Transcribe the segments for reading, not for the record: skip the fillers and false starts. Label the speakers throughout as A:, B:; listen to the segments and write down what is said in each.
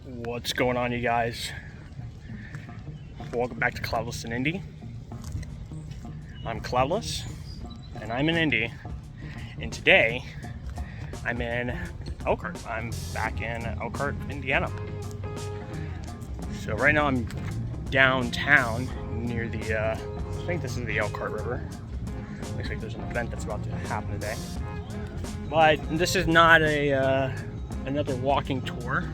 A: What's going on, you guys? Welcome back to Klaudless and Indy. I'm Klaudless and I'm in Indy, and today I'm in Elkhart. I'm back in Elkhart, Indiana. So right now I'm downtown near the I think this is the Elkhart River. Looks like there's an event that's about to happen today, but this is not a another walking tour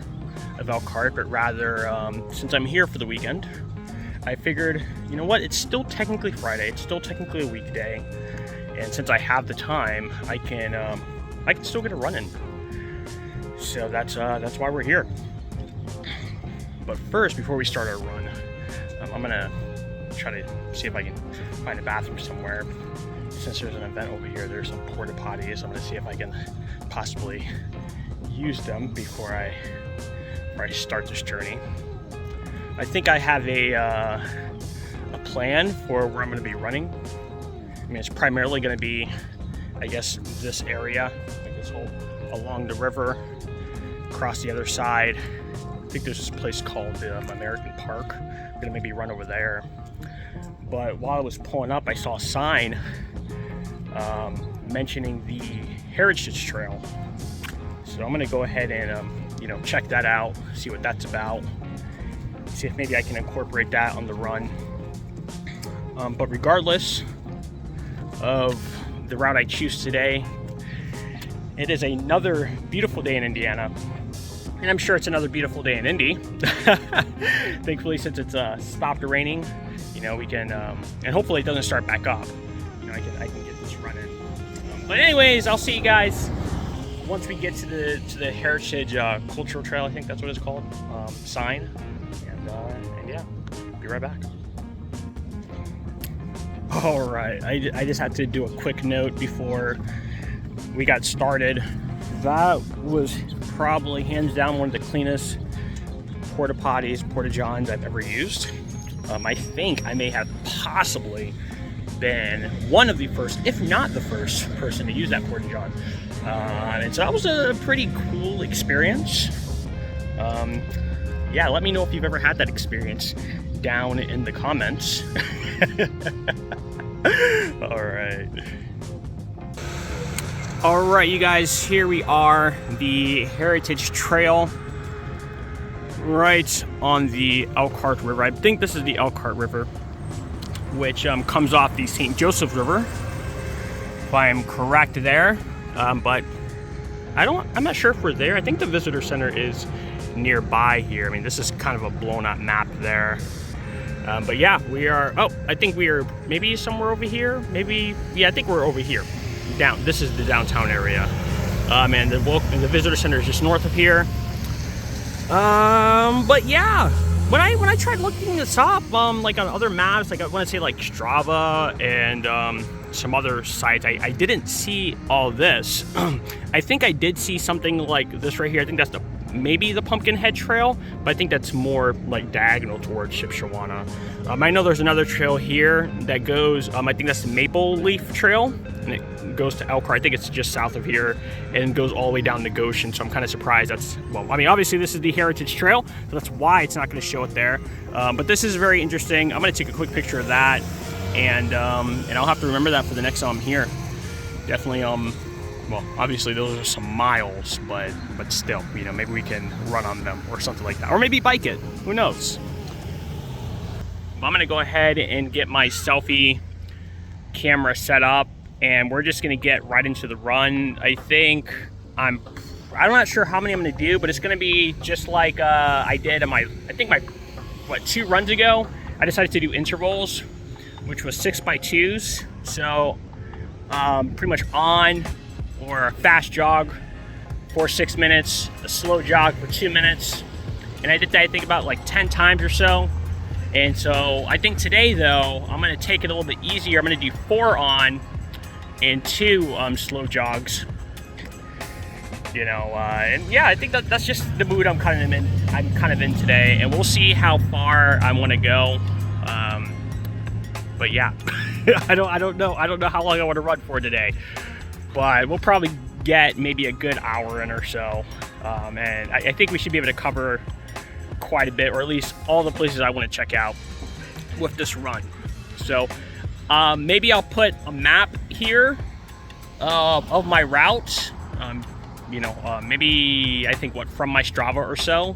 A: of Elkhart, but rather since I'm here for the weekend, I figured, you know what, it's still technically Friday, it's still technically a weekday, and since I have the time, I can still get a run in. So that's why we're here. But first, before we start our run, I'm gonna try to see if I can find a bathroom somewhere. Since there's an event over here, there's some porta potties. I'm gonna see if I can possibly use them before I start this journey. I think I have a plan for where I'm going to be running. I mean, it's primarily going to be, I guess, this area, like this whole along the river, across the other side. I think there's this place called American Park. I'm going to maybe run over there. But while I was pulling up, I saw a sign mentioning the Heritage Trail. So I'm going to go ahead and check that out, see what that's about, see if maybe I can incorporate that on the run. But regardless of the route I choose today, it is another beautiful day in Indiana, and I'm sure it's another beautiful day in Indy. Thankfully, since it's stopped raining, we can, and hopefully it doesn't start back up. I can get this running. But anyways, I'll see you guys once we get to the Heritage Cultural Trail. I think that's what it's called, sign, and yeah, be right back. All right, I just had to do a quick note before we got started. That was probably hands down one of the cleanest porta johns I've ever used. I think I may have possibly been one of the first, if not the first person to use that porta john. And so that was a pretty cool experience. Yeah, let me know if you've ever had that experience down in the comments. All right, you guys, here we are, the Heritage Trail, right on the Elkhart River. I think this is the Elkhart River, which comes off the St. Joseph River, if I am correct there. But I'm not sure if we're there. I think the visitor center is nearby here. I mean, this is kind of a blown up map there. But yeah, we are, I think we are maybe somewhere over here. I think we're over here. This is the downtown area. And the visitor center is just north of here. But yeah, when I tried looking this up, like on other maps, like I want to say like Strava and some other sites, I didn't see all this. I think I did see something like this right here. I think that's maybe the Pumpkinhead Trail, but I think that's more like diagonal towards Shipshewana. I know there's another trail here that goes, I think that's the Maple Leaf Trail, and it goes to Elkhart. I think it's just south of here and goes all the way down to Goshen, so I'm kind of surprised obviously this is the Heritage Trail, so that's why it's not going to show it there. But this is very interesting. I'm going to take a quick picture of that, and I'll have to remember that for the next time I'm here. Definitely, obviously those are some miles, but still, maybe we can run on them or something like that, or maybe bike it. Who knows? I'm gonna go ahead and get my selfie camera set up, and we're just gonna get right into the run. I'm not sure how many I'm gonna do, but it's gonna be just like I did in my 2 runs ago. I decided to do intervals, which was 6x2s. So pretty much on or a fast jog for 6 minutes, a slow jog for 2 minutes. And I did that, I think, about like 10 times or so. And so I think today, though, I'm gonna take it a little bit easier. I'm gonna do 4 on and 2 slow jogs. And yeah, I think that's just the mood I'm kind of in today. And we'll see how far I want to go. But yeah, I don't know how long I want to run for today. But we'll probably get maybe a good hour in or so. And I think we should be able to cover quite a bit, or at least all the places I want to check out with this run. So maybe I'll put a map here of my route. Maybe I think from my Strava or so.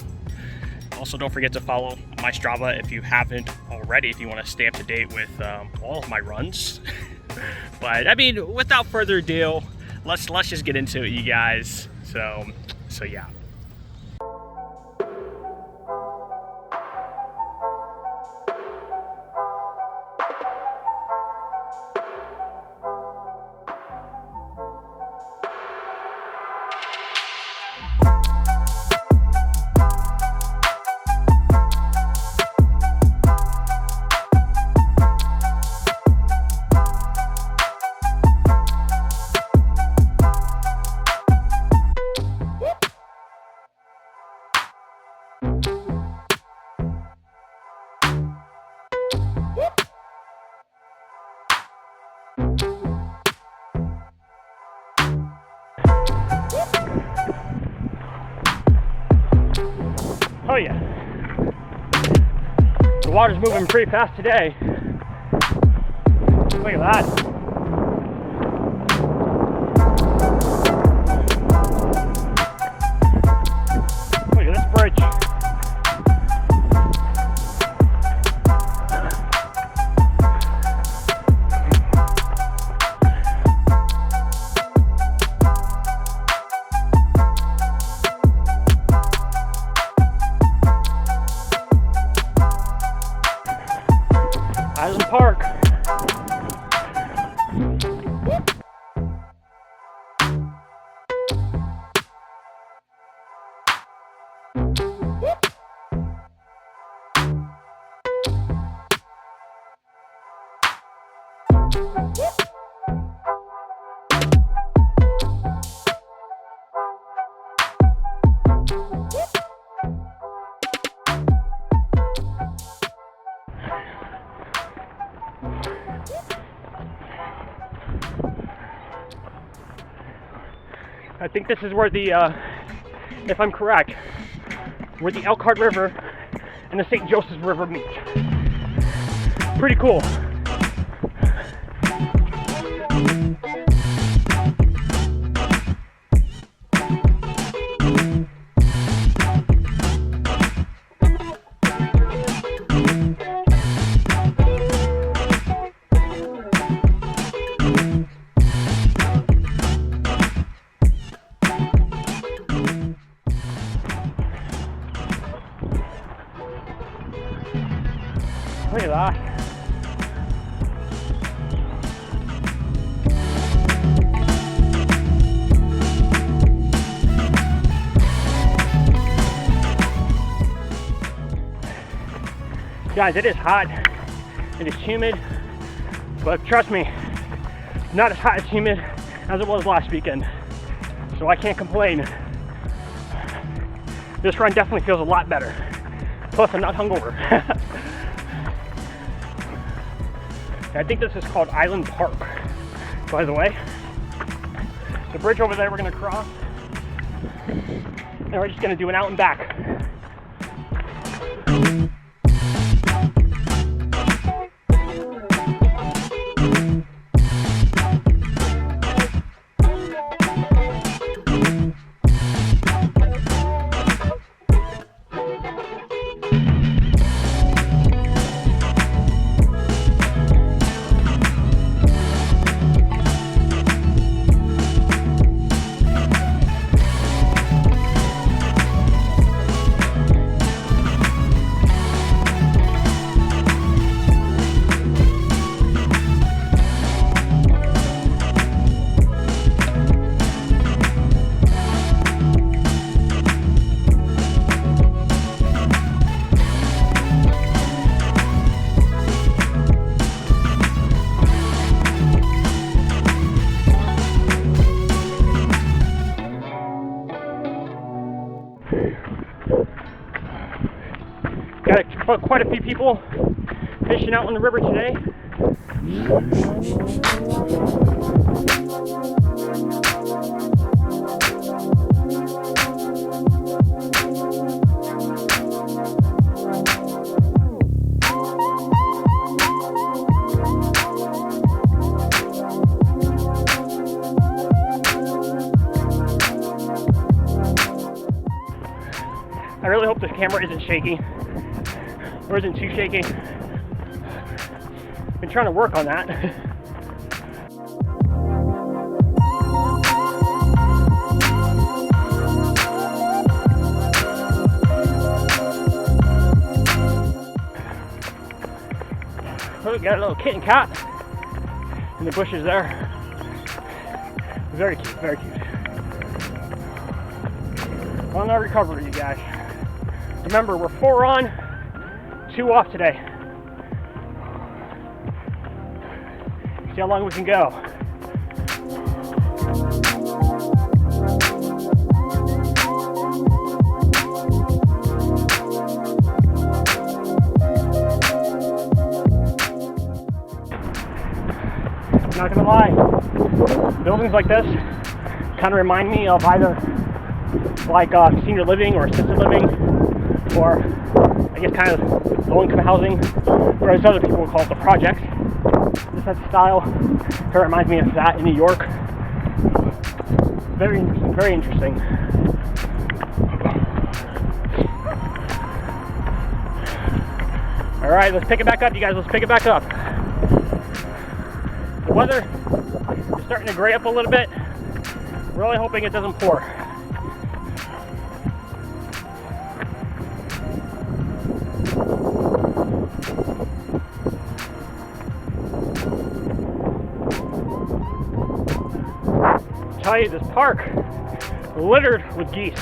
A: Also, don't forget to follow my Strava if you haven't already, if you want to stay up to date with all of my runs. But I mean, without further ado, let's just get into it, you guys. So yeah. Oh yeah, the water's moving pretty fast today. Look at that. Look at this bridge. Island Park. I think this is where the, if I'm correct, where the Elkhart River and the St. Joseph River meet. Pretty cool. Look at that. Guys, it is hot. It is humid, but trust me, not as hot as humid as it was last weekend. So I can't complain. This run definitely feels a lot better. Plus, I'm not hungover. I think this is called Island Park, by the way. The bridge over there we're gonna cross, and we're just gonna do an out and back. Got quite a few people fishing out on the river today. I really hope the camera isn't shaky, or isn't too shaky. Been trying to work on that. Oh, we got a little kitten cat in the bushes there. Very cute, very cute. On our recovery, you guys. Remember, we're 4 on, 2 off today. See how long we can go. Not gonna lie, buildings like this kind of remind me of either like senior living or assisted living, or I guess kind of low-income housing, or as other people would call it, the projects. This has style kind of reminds me of that in New York. Very, very interesting. All right, let's pick it back up, you guys. Let's pick it back up. The weather is starting to gray up a little bit. Really hoping it doesn't pour. I tell you, this park littered with geese.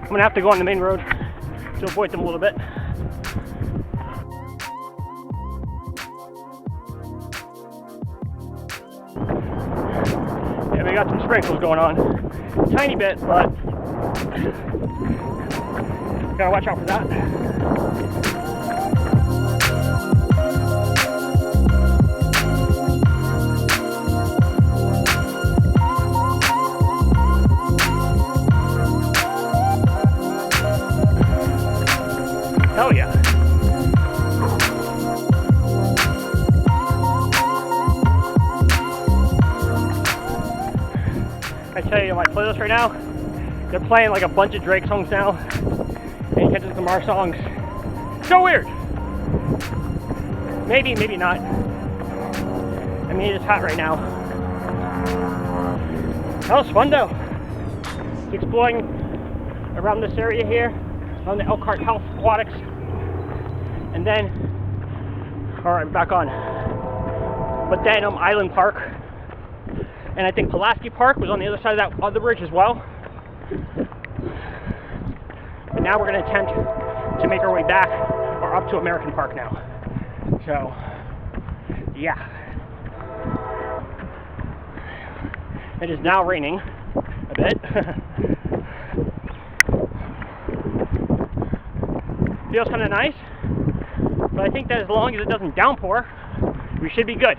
A: I'm gonna have to go on the main road to avoid them a little bit. Yeah, we got some sprinkles going on. Tiny bit, but gotta watch out for that. Hell yeah. I tell you, my playlist right now, they're playing like a bunch of Drake songs now, and you catch some of our songs. So weird. Maybe, maybe not. I mean, it's hot right now. That was fun though. Exploring around this area here, on the Elkhart Health Aquatics, and then, all right, back on Bartender Island Park, and I think Pulaski Park was on the other side of that other bridge as well. But now we're going to attempt to make our way back, or up to American Park now. So, yeah. It is now raining a bit. Feels kind of nice, but I think that as long as it doesn't downpour, we should be good.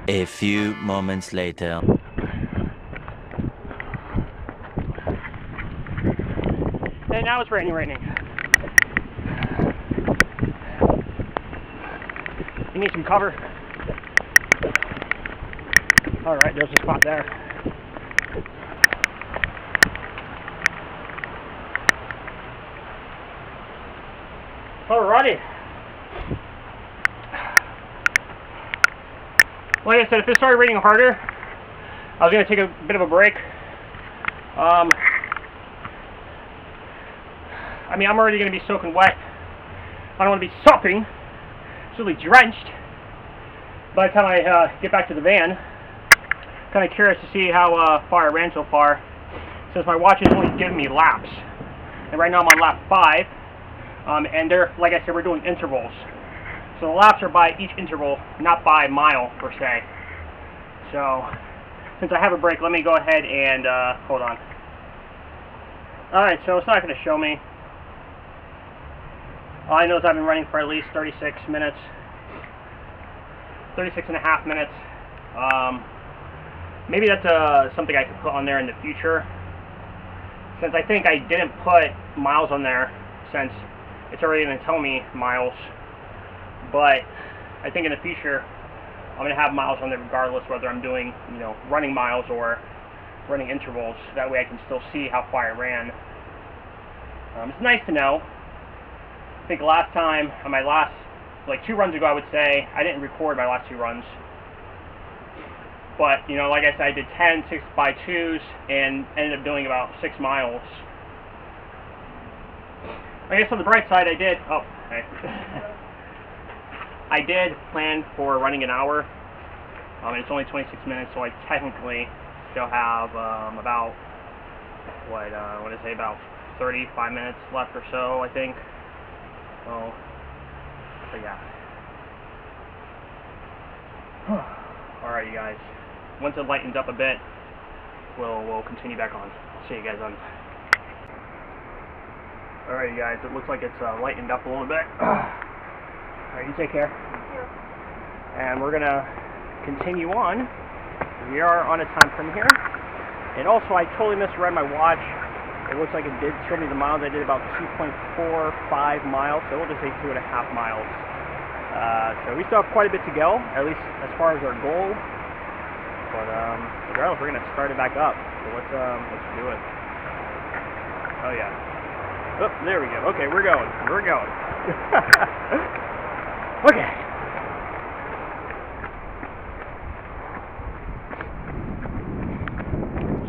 B: A few moments later.
A: And now it's raining. You need some cover. All right, there's a spot there. Alrighty. Like I said, if it started raining harder, I was going to take a bit of a break. I mean, I'm already going to be soaking wet. I don't want to be sopping, absolutely drenched by the time I get back to the van. Kind of curious to see how far I ran so far, since my watch is only giving me laps. And right now I'm on lap 5. And they're, like I said, we're doing intervals. So the laps are by each interval, not by mile per se. So, since I have a break, let me go ahead and, hold on. Alright, so it's not going to show me. All I know is I've been running for at least 36 minutes. 36 and a half minutes. Maybe that's something I could put on there in the future. Since I think I didn't put miles on there, since it's already going to tell me miles, but I think in the future I'm going to have miles on there regardless whether I'm doing, you know, running miles or running intervals. That way I can still see how far I ran. It's nice to know. I think last time, on my last, like 2 runs ago, I would say, I didn't record my last 2 runs. But, you know, like I said, I did 10 6x2s and ended up doing about 6 miles. I guess on the bright side, I did, oh, okay. I did plan for running an hour. It's only 26 minutes, so I technically still have about, what did I say, about 35 minutes left or so, I think. So yeah. Alright, you guys. Once it lightens up a bit, we'll continue back on. I'll see you guys on. Alright, you guys. It looks like it's lightened up a little bit. Alright, you take care. And we're gonna continue on. We are on a time frame here. And also, I totally misread my watch. It looks like it did show me the miles. I did about 2.45 miles, so we'll just say 2.5 miles. So we still have quite a bit to go, at least as far as our goal. But regardless, we're gonna start it back up. So let's do it. Oh yeah. Oh, there we go. Okay, we're going. We're going. Okay.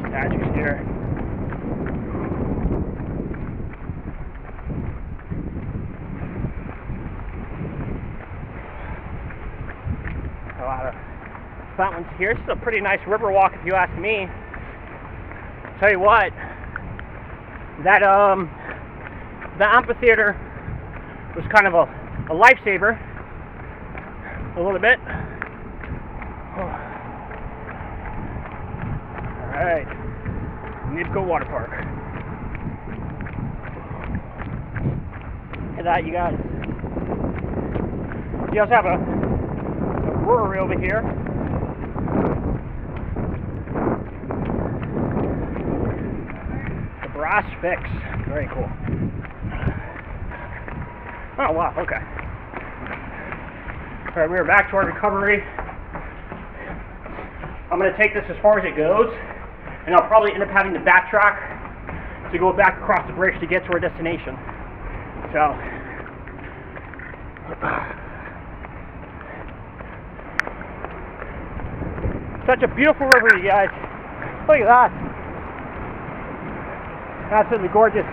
A: Statues here. A lot of fountains here. This is a pretty nice river walk, if you ask me. Tell you what, that the amphitheater was kind of a lifesaver, a little bit. All right, need to go water park. Look at that, you guys. You also have a brewery over here. The Brass Fix. Very cool. Oh wow, okay. Alright, we're back to our recovery. I'm going to take this as far as it goes, and I'll probably end up having to backtrack to go back across the bridge to get to our destination. So such a beautiful river, you guys. Look at that. Absolutely gorgeous.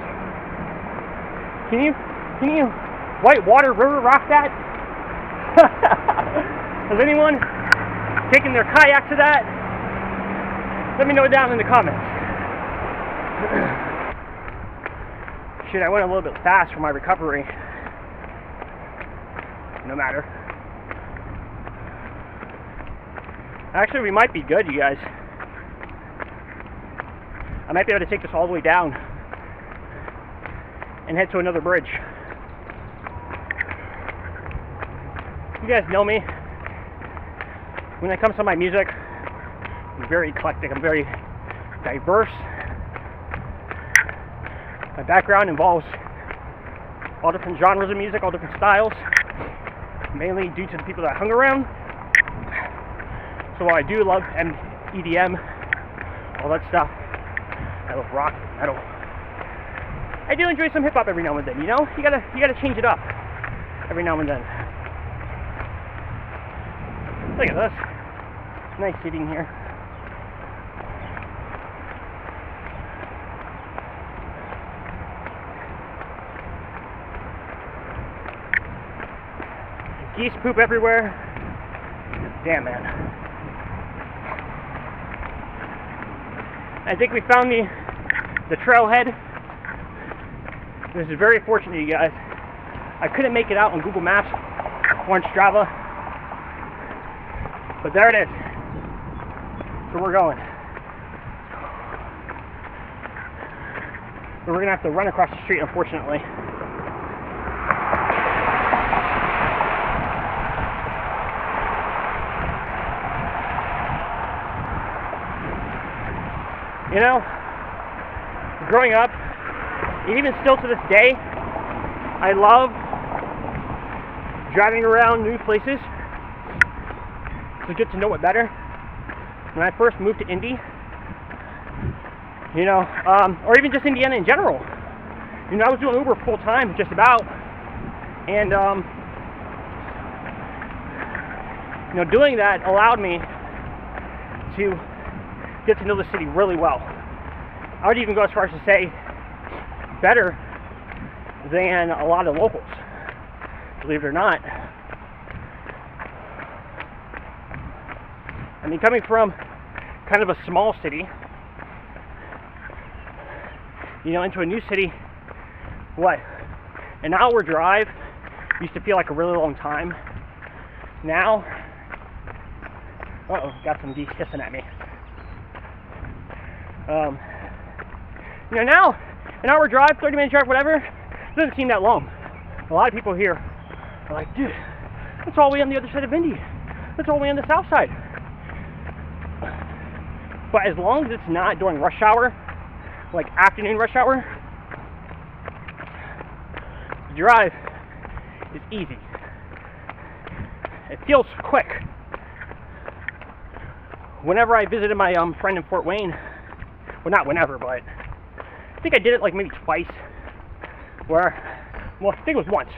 A: Can you whitewater river raft that? Has anyone taken their kayak to that? Let me know down in the comments. Shit, I went a little bit fast for my recovery. No matter. Actually, we might be good, you guys. I might be able to take this all the way down and head to another bridge. You guys know me. When it comes to my music, I'm very eclectic. I'm very diverse. My background involves all different genres of music, all different styles, mainly due to the people that I hung around. So while I do love EDM, all that stuff, I love rock, metal. I do enjoy some hip hop every now and then. You know, you gotta change it up every now and then. Look at this, nice seating here. Geese poop everywhere. Damn, man. I think we found the trailhead. This is very fortunate, you guys. I couldn't make it out on Google Maps or on Strava, but there it is. So we're going. But we're gonna have to run across the street, unfortunately. You know, growing up, and even still to this day, I love driving around new places to get to know it better. When I first moved to Indy, you know, or even just Indiana in general, You know, I was doing Uber full time, just about, and you know, doing that allowed me to get to know the city really well. I would even go as far as to say better than a lot of locals, believe it or not. I mean, coming from kind of a small city, you know, into a new city, what, an hour drive used to feel like a really long time. Now, got some geese hissing at me. You know, now, an hour drive, 30-minute drive, whatever, it doesn't seem that long. A lot of people here are like, dude, that's all the way on the other side of Indy. That's all the way on the south side. But as long as it's not during rush hour, like afternoon rush hour, the drive is easy. It feels quick. Whenever I visited my friend in Fort Wayne, well, not whenever, but I think I did it like maybe twice, where, well, I think it was once,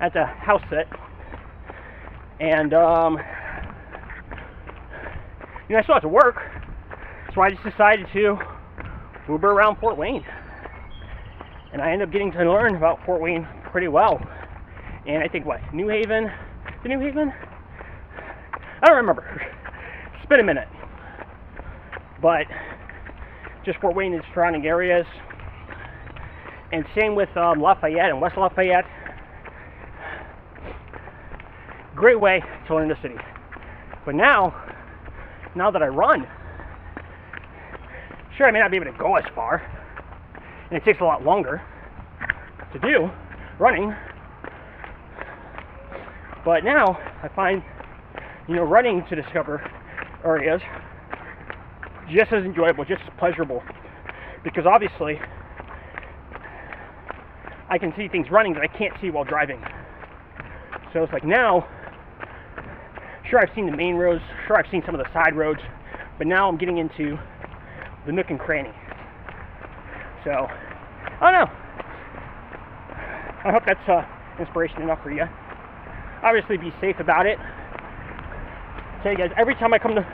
A: at the house sit, and, you know, I still have to work, so I just decided to Uber around Fort Wayne, and I ended up getting to learn about Fort Wayne pretty well. And I think, what, New Haven? The New Haven? I don't remember. It's been a minute. But just Fort Wayne and surrounding areas. And same with Lafayette and West Lafayette. Great way to learn the city. But now that I run, sure, I may not be able to go as far, and it takes a lot longer to do running. But now I find, you know, running to discover areas just as enjoyable, just as pleasurable, because obviously I can see things running that I can't see while driving. So it's like now, sure, I've seen the main roads, sure, I've seen some of the side roads, but now I'm getting into the nook and cranny. So, I don't know. I hope that's inspiration enough for you. Obviously, be safe about it. Tell you guys, every time I come to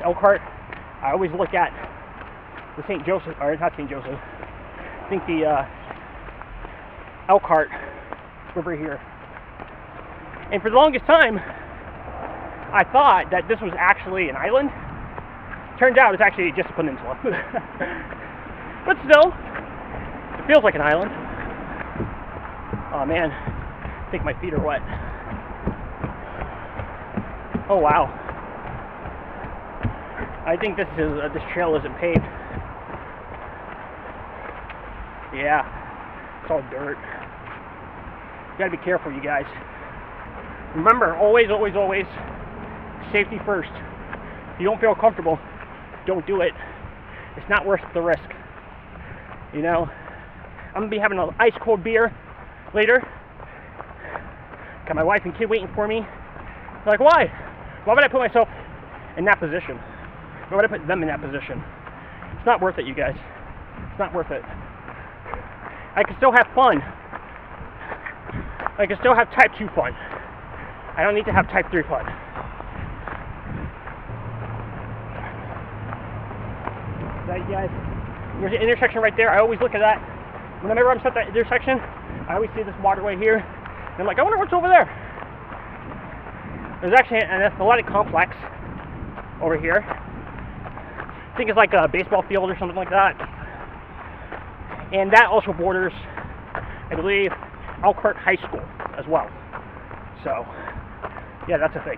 A: Elkhart, I always look at the St. Joseph, or not St. Joseph, I think the Elkhart River here. And for the longest time, I thought that this was actually an island. Turns out it's actually just a peninsula. But still, it feels like an island. Oh man, I think my feet are wet. Oh wow. I think this trail isn't paved. Yeah, it's all dirt. You gotta be careful, you guys. Remember, always, always, always, safety first. If you don't feel comfortable, don't do it. It's not worth the risk. You know, I'm gonna be having an ice cold beer later. Got my wife and kid waiting for me. They're like, why? Why would I put myself in that position? Why would I put them in that position? It's not worth it, you guys. It's not worth it. I can still have fun. I can still have type 2 fun. I don't need to have type 3 fun. Right, guys? There's an intersection right there. I always look at that. Whenever I'm at that intersection, I always see this waterway here. And I'm like, I wonder what's over there. There's actually an athletic complex over here. I think it's like a baseball field or something like that. And that also borders, I believe, Elkhart High School as well. So, yeah, that's a thing.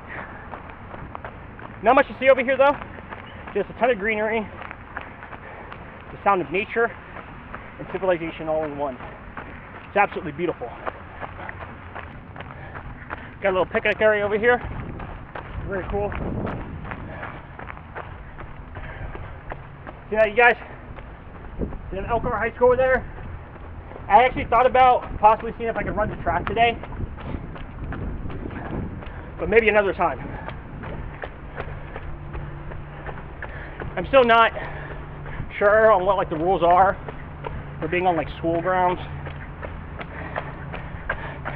A: Not much to see over here, though. Just a ton of greenery, the sound of nature, and civilization all in one. It's absolutely beautiful. Got a little picnic area over here. Very cool. See that, you guys? See an Elkhart High School over there? I actually thought about possibly seeing if I could run the track today, but maybe another time. I'm still not sure on what like the rules are for being on like school grounds.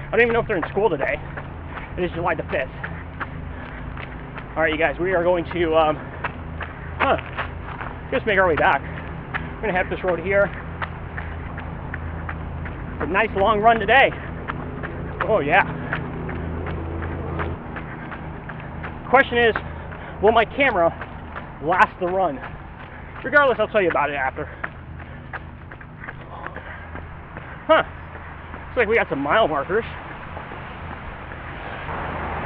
A: I don't even know if they're in school today. It is July the 5th. Alright, you guys, we are going to, just make our way back. We're going to head up this road here. It's a nice long run today. Oh, yeah. Question is, will my camera last the run? Regardless, I'll tell you about it after. Looks like we got some mile markers.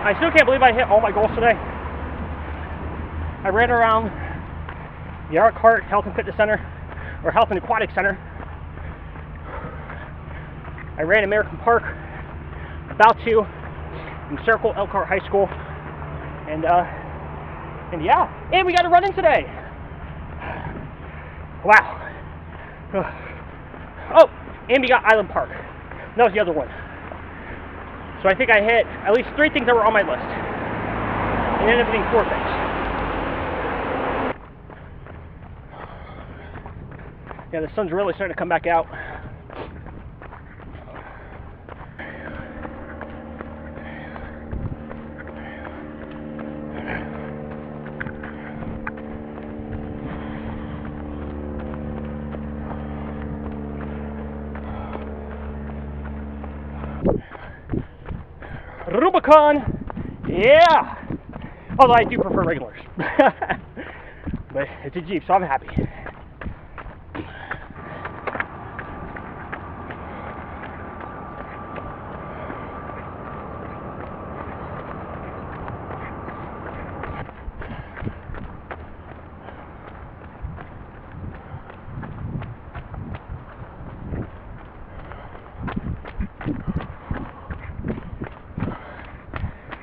A: I still can't believe I hit all my goals today. I ran around the Elkhart Health and Fitness Center, or Health and Aquatic Center. I ran American Park, about to, encircle Elkhart High School, and yeah, and we got a run in today. Wow. Oh, and we got Island Park. That was the other one. So I think I hit at least 3 things that were on my list. And ended up hitting 4 things. Yeah, the sun's really starting to come back out. Rubicon, yeah. Although I do prefer regulars, but it's a Jeep, so I'm happy.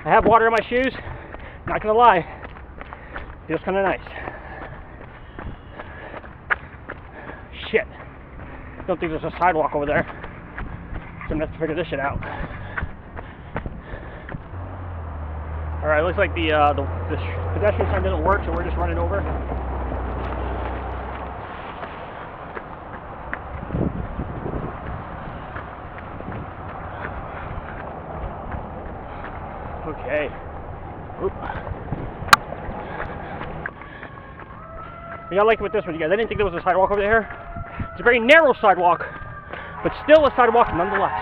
A: I have water in my shoes, not gonna lie, feels kinda nice. Shit, don't think there's a sidewalk over there, so I'm gonna have to figure this shit out. Alright, looks like the pedestrian sign didn't work, so we're just running over. Okay. Oop. I gotta like it with this one, you guys. I didn't think there was a sidewalk over there. It's a very narrow sidewalk, but still a sidewalk nonetheless.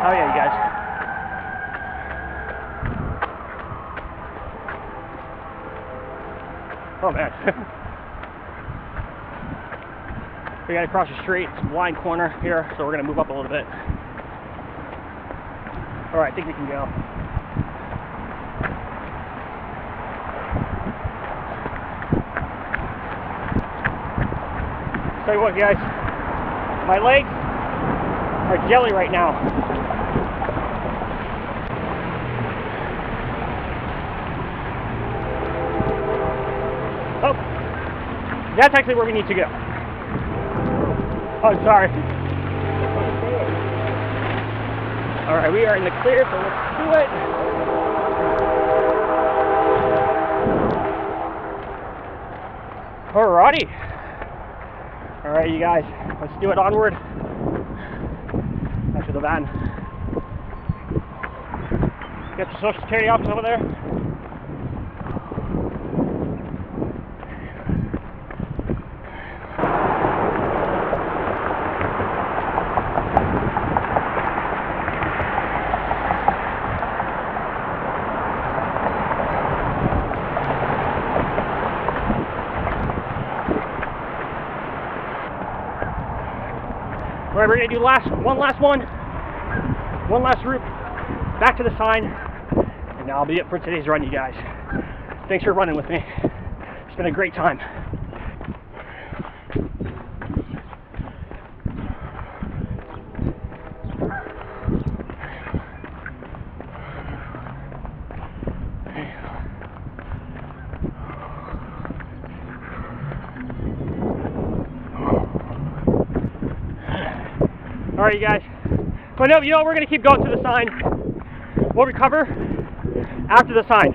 A: Oh yeah, you guys. Oh man. We gotta cross the street, it's a blind corner here, so we're gonna move up a little bit. Alright, I think we can go. Tell you what, guys, my legs are jelly right now. Oh, that's actually where we need to go. Oh, sorry. All right, we are in the clear, so let's do it. Alrighty. All right, you guys, let's do it onward. Back to the van. Get the Social Security office over there. All right, we're gonna do one last route back to the sign, and that'll be it for today's run, you guys. Thanks for running with me. It's been a great time. All right, you guys. But no, you know, we're gonna keep going to the sign. We'll recover after the sign.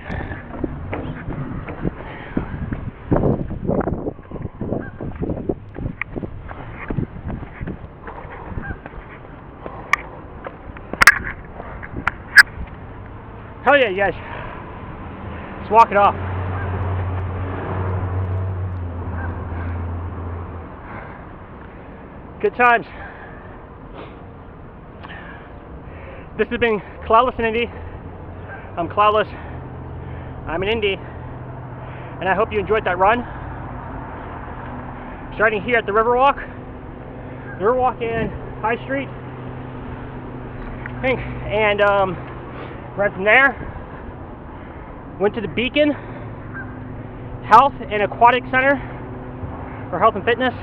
A: Hell yeah, you guys. Let's walk it off. Good times. This has been Klaudless and Indy. I'm Klaudless. I'm in Indy. And I hope you enjoyed that run. Starting here at the Riverwalk. The Riverwalk and High Street. And right from there, went to the Beacon Health and Aquatic Center for health and fitness.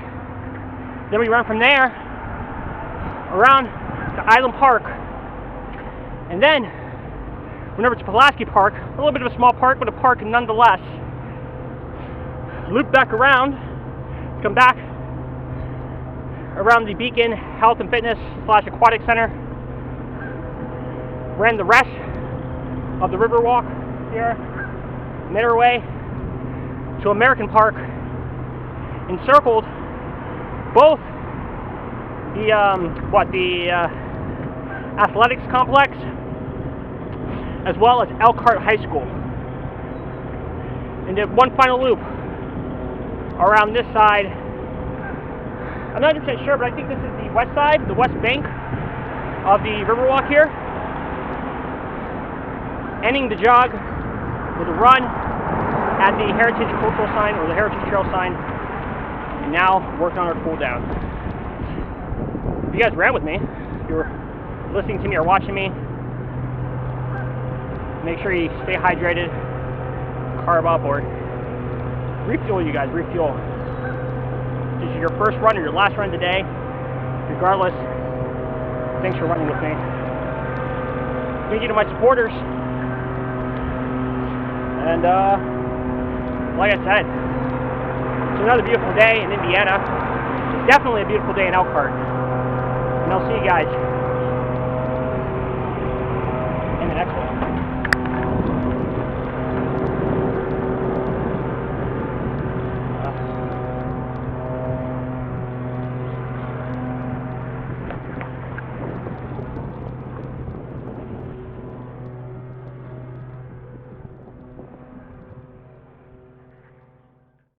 A: Then we ran from there around to Island Park, and then went over to Pulaski Park, a little bit of a small park, but a park nonetheless. Looped back around, come back around the Beacon Health and Fitness / Aquatic Center. Ran the rest of the Riverwalk here, made our way to American Park, encircled both the athletics complex as well as Elkhart High School, and did one final loop around this side. I'm not 100% sure, but I think this is the west side, the west bank of the Riverwalk here. Ending the jog with a run at the Heritage Cultural sign, or the Heritage Trail sign, and now working on our cool down. If you guys ran with me, if you're listening to me or watching me, make sure you stay hydrated, carb up, or refuel, you guys, refuel. This is your first run or your last run today. Regardless, thanks for running with me. Thank you to my supporters. And like I said, it's another beautiful day in Indiana. It's definitely a beautiful day in Elkhart. And I'll see you guys in the next one.